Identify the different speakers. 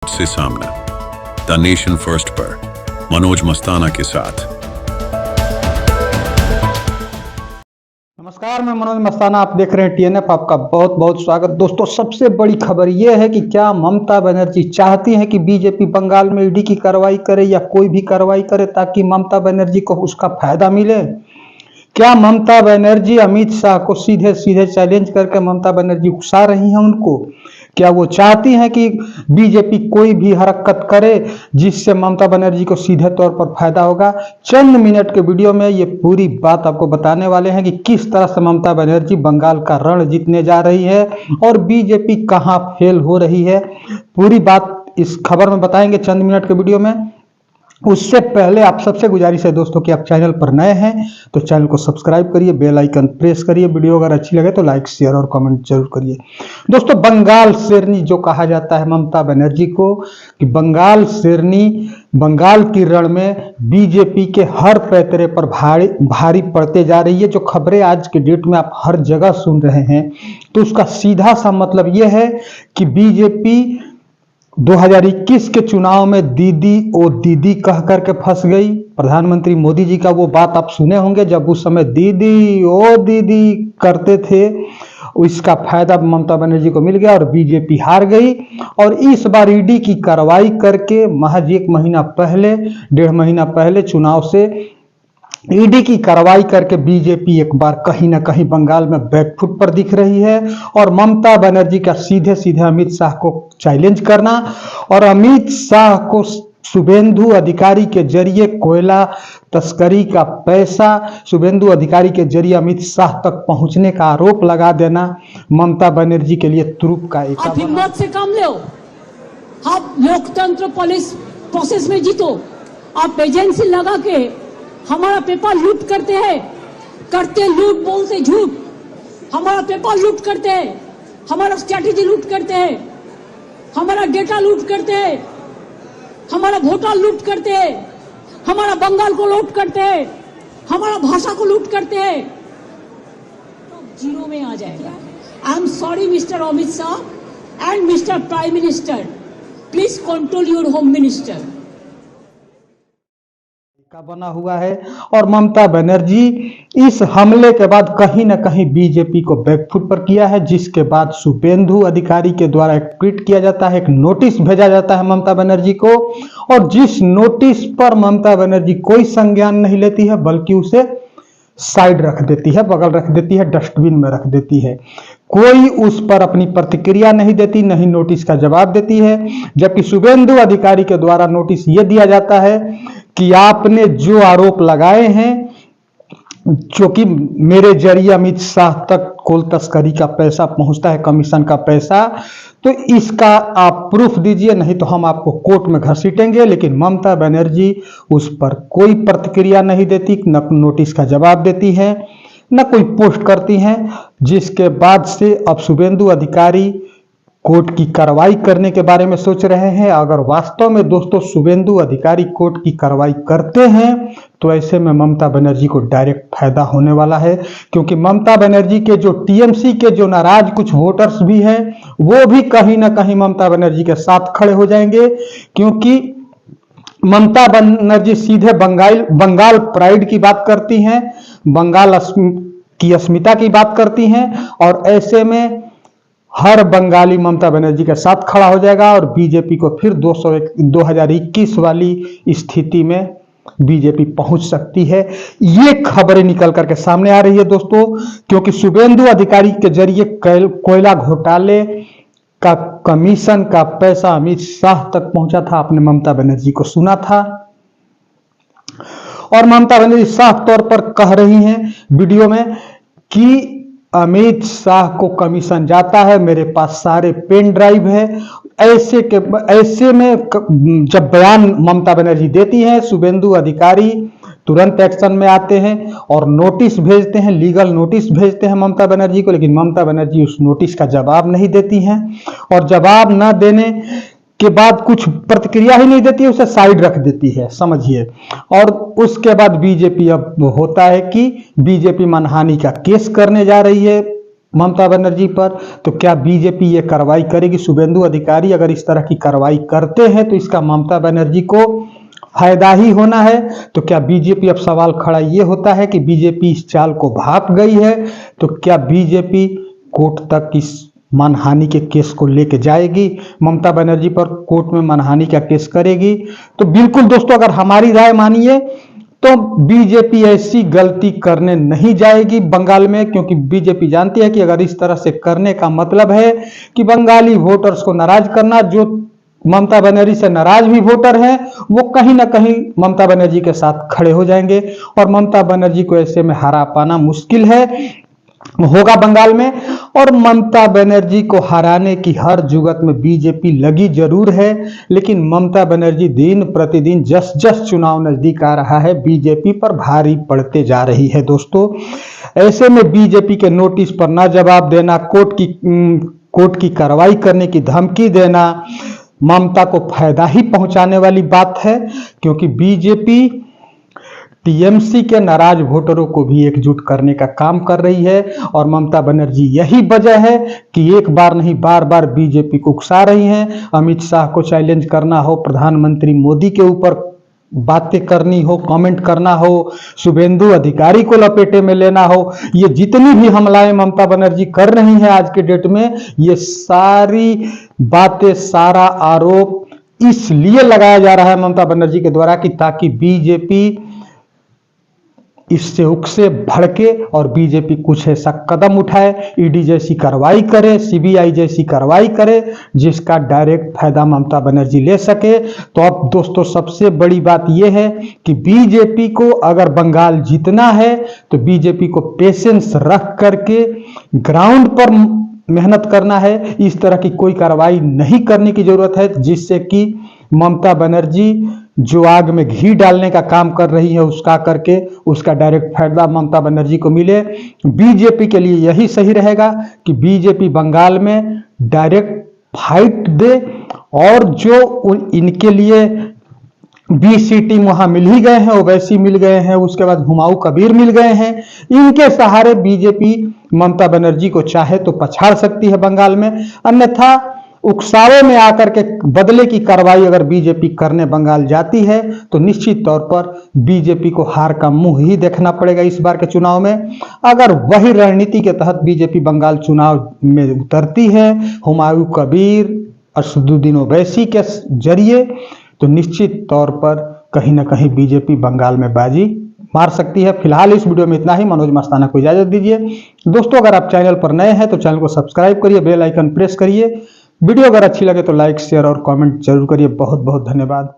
Speaker 1: से सामना the nation first पर मनोज मस्ताना के साथ।
Speaker 2: नमस्कार, मैं मनोज मस्ताना, आप देख रहे हैं टीएनएफ। आपका बहुत बहुत स्वागत। दोस्तों, सबसे बड़ी खबर यह है कि क्या ममता बनर्जी चाहती हैं कि बीजेपी बंगाल में ईडी की कार्रवाई करे या कोई भी कार्रवाई करे ताकि ममता बनर्जी को उसका फायदा मिले। क्या ममता बनर्जी अमित शाह को सीधे सीधे चैलेंज करके ममता बनर्जी उकसा रही हैं उनको? क्या वो चाहती हैं कि बीजेपी कोई भी हरकत करे जिससे ममता बनर्जी को सीधे तौर पर फायदा होगा? चंद मिनट के वीडियो में ये पूरी बात आपको बताने वाले हैं कि किस तरह से ममता बनर्जी बंगाल का रण जीतने जा रही है और बीजेपी कहां फेल हो रही है। पूरी बात इस खबर में बताएंगे चंद मिनट के वीडियो में। उससे पहले आप सबसे गुजारिश है दोस्तों कि आप चैनल पर नए हैं तो चैनल को सब्सक्राइब करिए, बेल आइकन प्रेस करिए। वीडियो अगर अच्छी लगे तो लाइक, शेयर और कमेंट जरूर करिए। दोस्तों, बंगाल शेरनी जो कहा जाता है ममता बनर्जी को, कि बंगाल शेरनी बंगाल की रण में बीजेपी के हर पैतरे पर भारी पड़ते जा रही है। जो खबरें आज के डेट में आप हर जगह सुन रहे हैं, तो उसका सीधा सा मतलब यह है कि बीजेपी 2021 के चुनाव में दीदी ओ दीदी कह करके फंस गई। प्रधानमंत्री मोदी जी का वो बात आप सुने होंगे, जब उस समय दीदी ओ दीदी करते थे। इसका फायदा ममता बनर्जी को मिल गया और बीजेपी हार गई। और इस बार ईडी की कार्रवाई करके महज 1.5 महीना पहले चुनाव से ईडी की कार्रवाई करके बीजेपी एक बार कहीं ना कहीं बंगाल में बैकफुट पर दिख रही है। और ममता बनर्जी का सीधे सीधे अमित शाह को चैलेंज करना और अमित शाह को शुभेंदु अधिकारी के जरिए कोयला तस्करी का पैसा शुभेंदु अधिकारी के जरिए अमित शाह तक पहुंचने का आरोप लगा देना ममता बनर्जी के लिए तुरुप का एक।
Speaker 3: आप हिम्मत से काम लो, आप लोकतंत्र पुलिस प्रोसेस में जीतो। आप एजेंसी लगा के हमारा पेपर लूट करते हैं, करते लूट, बोलते झूठ। हमारा पेपर लूट करते हैं, हमारा स्ट्रैटेजी लूट करते हैं, हमारा डेटा लूट करते हैं, हमारा वोटर लूट करते हैं, हमारा बंगाल को लूट करते हैं, हमारा भाषा को लूट करते हैं। तो जीरो में आ जाएगा। I am sorry mister Amit Shah and mister prime minister, please control your home minister.
Speaker 2: का बना हुआ है। और ममता बनर्जी इस हमले के बाद कहीं ना कहीं बीजेपी को बैकफुट पर किया है, जिसके बाद शुभेंदु अधिकारी के द्वारा एक ट्वीट किया जाता है, एक नोटिस भेजा जाता है ममता बनर्जी को। और जिस नोटिस पर ममता बनर्जी कोई संज्ञान नहीं लेती है, बल्कि उसे साइड रख देती है, बगल रख देती है, डस्टबिन में रख देती है। कोई उस पर अपनी प्रतिक्रिया नहीं देती, नहीं नोटिस का जवाब देती है। जबकि शुभेंदु अधिकारी के द्वारा नोटिस ये दिया जाता है कि आपने जो आरोप लगाए हैं, जो कि मेरे जरिए अमित शाह तक कोल तस्करी का पैसा पहुंचता है, कमीशन का पैसा, तो इसका आप प्रूफ दीजिए, नहीं तो हम आपको कोर्ट में घसीटेंगे। लेकिन ममता बनर्जी उस पर कोई प्रतिक्रिया नहीं देती, न नोटिस का जवाब देती है, न कोई पोस्ट करती हैं। जिसके बाद से अब शुभेंदु अधिकारी कोर्ट की कार्रवाई करने के बारे में सोच रहे हैं। अगर वास्तव में दोस्तों शुभेंदु अधिकारी कोर्ट की कार्रवाई करते हैं तो ऐसे में ममता बनर्जी को डायरेक्ट फायदा होने वाला है, क्योंकि ममता बनर्जी के जो टीएमसी के जो नाराज कुछ वोटर्स भी हैं, वो भी कहीं ना कहीं ममता बनर्जी के साथ खड़े हो जाएंगे। क्योंकि ममता बनर्जी सीधे बंगाल प्राइड की बात करती हैं, बंगाल की अस्मिता की बात करती हैं। और ऐसे में हर बंगाली ममता बनर्जी के साथ खड़ा हो जाएगा और बीजेपी को फिर 2021 वाली स्थिति में बीजेपी पहुंच सकती है। ये खबरें निकल करके सामने आ रही है दोस्तों, क्योंकि शुभेंदु अधिकारी के जरिए कोयला घोटाले का कमीशन का पैसा अमित शाह तक पहुंचा था। आपने ममता बनर्जी को सुना था। और ममता बनर्जी साफ तौर पर कह रही हैं वीडियो में कि अमित शाह को कमीशन जाता है, मेरे पास सारे पेन ड्राइव है। ऐसे में जब बयान ममता बनर्जी देती है, शुभेंदु अधिकारी तुरंत एक्शन में आते हैं और नोटिस भेजते हैं, लीगल नोटिस भेजते हैं ममता बनर्जी को। लेकिन ममता बनर्जी उस नोटिस का जवाब नहीं देती हैं और जवाब न देने के बाद कुछ प्रतिक्रिया ही नहीं देती है, उसे साइड रख देती है, समझिए। और उसके बाद बीजेपी अब होता है कि बीजेपी मानहानि का केस करने जा रही है ममता बनर्जी पर, तो क्या बीजेपी ये कार्रवाई करेगी? शुभेंदु अधिकारी अगर इस तरह की कार्रवाई करते हैं तो इसका ममता बनर्जी को फायदा ही होना है। तो क्या बीजेपी, अब सवाल खड़ा ये होता है कि बीजेपी इस चाल को भाप गई है, तो क्या बीजेपी कोर्ट तक इस मानहानि के केस को लेके जाएगी? ममता बनर्जी पर कोर्ट में मानहानि का केस करेगी? तो बिल्कुल दोस्तों, अगर हमारी राय मानिए तो बीजेपी ऐसी गलती करने नहीं जाएगी बंगाल में, क्योंकि बीजेपी जानती है कि अगर इस तरह से करने का मतलब है कि बंगाली वोटर्स को नाराज करना, जो ममता बनर्जी से नाराज भी वोटर हैं वो कहीं ना कहीं ममता बनर्जी के साथ खड़े हो जाएंगे और ममता बनर्जी को ऐसे में हरा पाना मुश्किल होगा बंगाल में। और ममता बनर्जी को हराने की हर जुगत में बीजेपी लगी जरूर है, लेकिन ममता बनर्जी दिन प्रतिदिन जस जस चुनाव नजदीक आ रहा है बीजेपी पर भारी पड़ते जा रही है दोस्तों। ऐसे में बीजेपी के नोटिस पर ना जवाब देना, कोर्ट की कार्रवाई करने की धमकी देना ममता को फायदा ही पहुंचाने वाली बात है, क्योंकि बीजेपी टीएमसी के नाराज वोटरों को भी एकजुट करने का काम कर रही है। और ममता बनर्जी यही वजह है कि एक बार नहीं बार बार बीजेपी को उकसा रही हैं। अमित शाह को चैलेंज करना हो, प्रधानमंत्री मोदी के ऊपर बातें करनी हो, कमेंट करना हो, शुभेंदु अधिकारी को लपेटे में लेना हो, ये जितनी भी हमलाएं ममता बनर्जी कर रही हैं आज के डेट में, ये सारी बातें, सारा आरोप इसलिए लगाया जा रहा है ममता बनर्जी के द्वारा कि ताकि बीजेपी इससे उकसे भड़के और बीजेपी कुछ ऐसा कदम उठाए, ईडी जैसी कार्रवाई करे, सीबीआई जैसी कार्रवाई करे, जिसका डायरेक्ट फायदा ममता बनर्जी ले सके। तो अब दोस्तों सबसे बड़ी बात यह है कि बीजेपी को अगर बंगाल जीतना है तो बीजेपी को पेशेंस रख करके ग्राउंड पर मेहनत करना है। इस तरह की कोई कार्रवाई नहीं करने की जरूरत है जिससे कि ममता बनर्जी जो आग में घी डालने का काम कर रही है उसका करके उसका डायरेक्ट फायदा ममता बनर्जी को मिले। बीजेपी के लिए यही सही रहेगा कि बीजेपी बंगाल में डायरेक्ट फाइट दे, और जो इनके लिए 20 टीम वहां मिल ही गए हैं, ओवैसी मिल गए हैं, उसके बाद हुमायूं कबीर मिल गए हैं, इनके सहारे बीजेपी ममता बनर्जी को चाहे तो पछाड़ सकती है बंगाल में। अन्यथा उकसावे में आकर के बदले की कार्रवाई अगर बीजेपी करने बंगाल जाती है तो निश्चित तौर पर बीजेपी को हार का मुंह ही देखना पड़ेगा इस बार के चुनाव में। अगर वही रणनीति के तहत बीजेपी बंगाल चुनाव में उतरती है हुमायूं कबीर, असदुद्दीन ओवैसी के जरिए, तो निश्चित तौर पर कहीं ना कहीं बीजेपी बंगाल में बाजी मार सकती है। फिलहाल इस वीडियो में इतना ही। मनोज मस्ताना को इजाजत दीजिए। दोस्तों अगर आप चैनल पर नए हैं तो चैनल को सब्सक्राइब करिए, बेल आइकन प्रेस करिए। वीडियो अगर अच्छी लगे तो लाइक, शेयर और कमेंट जरूर करिए। बहुत बहुत धन्यवाद।